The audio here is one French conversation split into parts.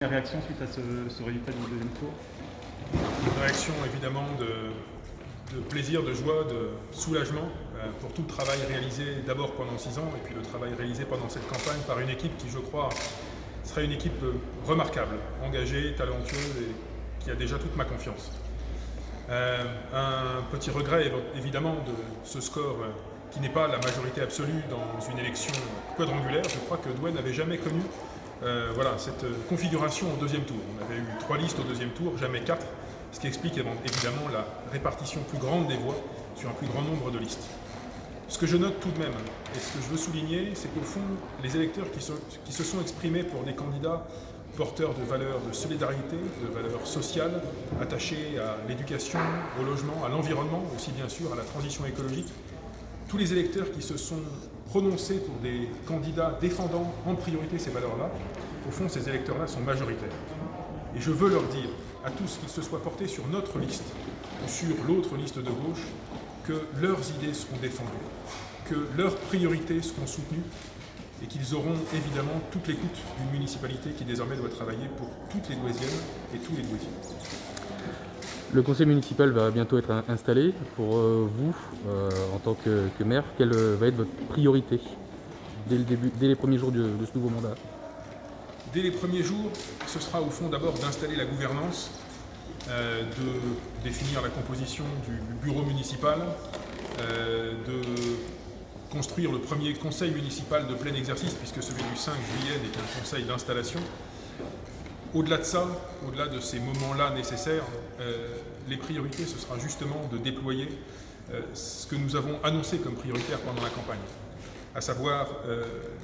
Réaction suite à ce résultat du deuxième tour? Une réaction évidemment de plaisir, de joie, de soulagement pour tout le travail réalisé d'abord pendant 6 ans et puis le travail réalisé pendant cette campagne par une équipe qui, je crois, sera une équipe remarquable, engagée, talentueuse et qui a déjà toute ma confiance. Un petit regret évidemment de ce score qui n'est pas la majorité absolue dans une élection quadrangulaire. Je crois que Douai n'avait jamais connu cette configuration au deuxième tour. On avait eu 3 listes au deuxième tour, jamais 4, ce qui explique évidemment la répartition plus grande des voix sur un plus grand nombre de listes. Ce que je note tout de même, et ce que je veux souligner, c'est qu'au fond, les électeurs qui se sont exprimés pour des candidats porteurs de valeurs de solidarité, de valeurs sociales, attachés à l'éducation, au logement, à l'environnement, aussi bien sûr à la transition écologique, tous les électeurs qui se sont prononcés pour des candidats défendant en priorité ces valeurs-là, au fond, ces électeurs-là sont majoritaires. Et je veux leur dire à tous qu'ils se soient portés sur notre liste ou sur l'autre liste de gauche, que leurs idées seront défendues, que leurs priorités seront soutenues et qu'ils auront évidemment toute l'écoute d'une municipalité qui désormais doit travailler pour toutes les Douaisiennes et tous les Douaisiens. Le conseil municipal va bientôt être installé. Pour vous, en tant que maire, quelle va être votre priorité dès les premiers jours de ce nouveau mandat? Dès les premiers jours, ce sera au fond d'abord d'installer la gouvernance, de définir la composition du bureau municipal, de construire le premier conseil municipal de plein exercice, puisque celui du 5 juillet n'est qu'un conseil d'installation. Au-delà de ça, au-delà de ces moments-là nécessaires, les priorités, ce sera justement de déployer ce que nous avons annoncé comme prioritaire pendant la campagne, à savoir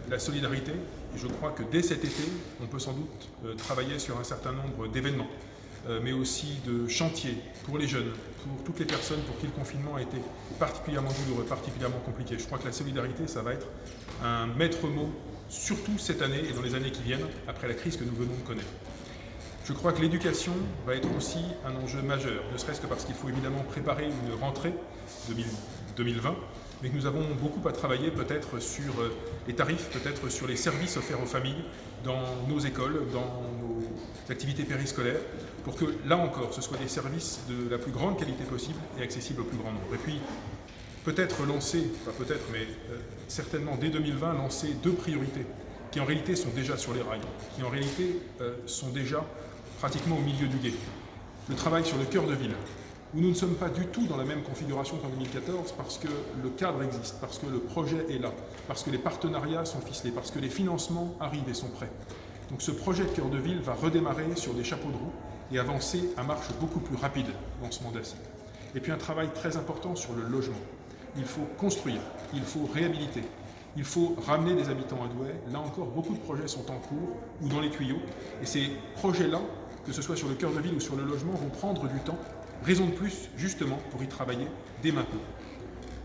la solidarité. Et je crois que dès cet été, on peut sans doute travailler sur un certain nombre d'événements, mais aussi de chantiers pour les jeunes, pour toutes les personnes pour qui le confinement a été particulièrement douloureux, particulièrement compliqué. Je crois que la solidarité, ça va être un maître mot, surtout cette année et dans les années qui viennent, après la crise que nous venons de connaître. Je crois que l'éducation va être aussi un enjeu majeur, ne serait-ce que parce qu'il faut évidemment préparer une rentrée 2020, mais que nous avons beaucoup à travailler peut-être sur les tarifs, peut-être sur les services offerts aux familles dans nos écoles, dans nos activités périscolaires, pour que là encore, ce soit des services de la plus grande qualité possible et accessibles au plus grand nombre. Et puis, peut-être lancer, pas peut-être, mais certainement dès 2020, lancer 2 priorités qui en réalité sont déjà sur les rails, qui en réalité sont déjà pratiquement au milieu du gué. Le travail sur le cœur de ville, où nous ne sommes pas du tout dans la même configuration qu'en 2014 parce que le cadre existe, parce que le projet est là, parce que les partenariats sont ficelés, parce que les financements arrivent et sont prêts. Donc ce projet de cœur de ville va redémarrer sur des chapeaux de roue et avancer à marche beaucoup plus rapide dans ce mandat-ci. Et puis un travail très important sur le logement. Il faut construire, il faut réhabiliter, il faut ramener des habitants à Douai. Là encore, beaucoup de projets sont en cours ou dans les tuyaux. Et ces projets-là, que ce soit sur le cœur de ville ou sur le logement, vont prendre du temps. Raison de plus, justement, pour y travailler dès maintenant.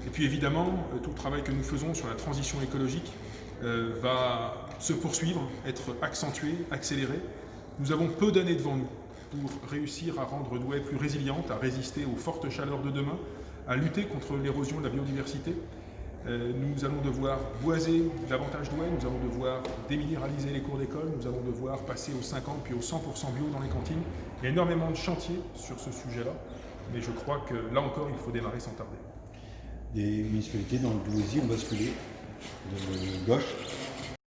Et puis évidemment, tout le travail que nous faisons sur la transition écologique va se poursuivre, être accentué, accéléré. Nous avons peu d'années devant nous pour réussir à rendre Douai plus résiliente, à résister aux fortes chaleurs de demain, à lutter contre l'érosion de la biodiversité. Nous allons devoir boiser davantage Douai, nous allons devoir déminéraliser les cours d'école, nous allons devoir passer aux 50 puis aux 100% bio dans les cantines. Il y a énormément de chantiers sur ce sujet-là, mais je crois que là encore, il faut démarrer sans tarder. Des municipalités dans le Douaisis ont basculé de gauche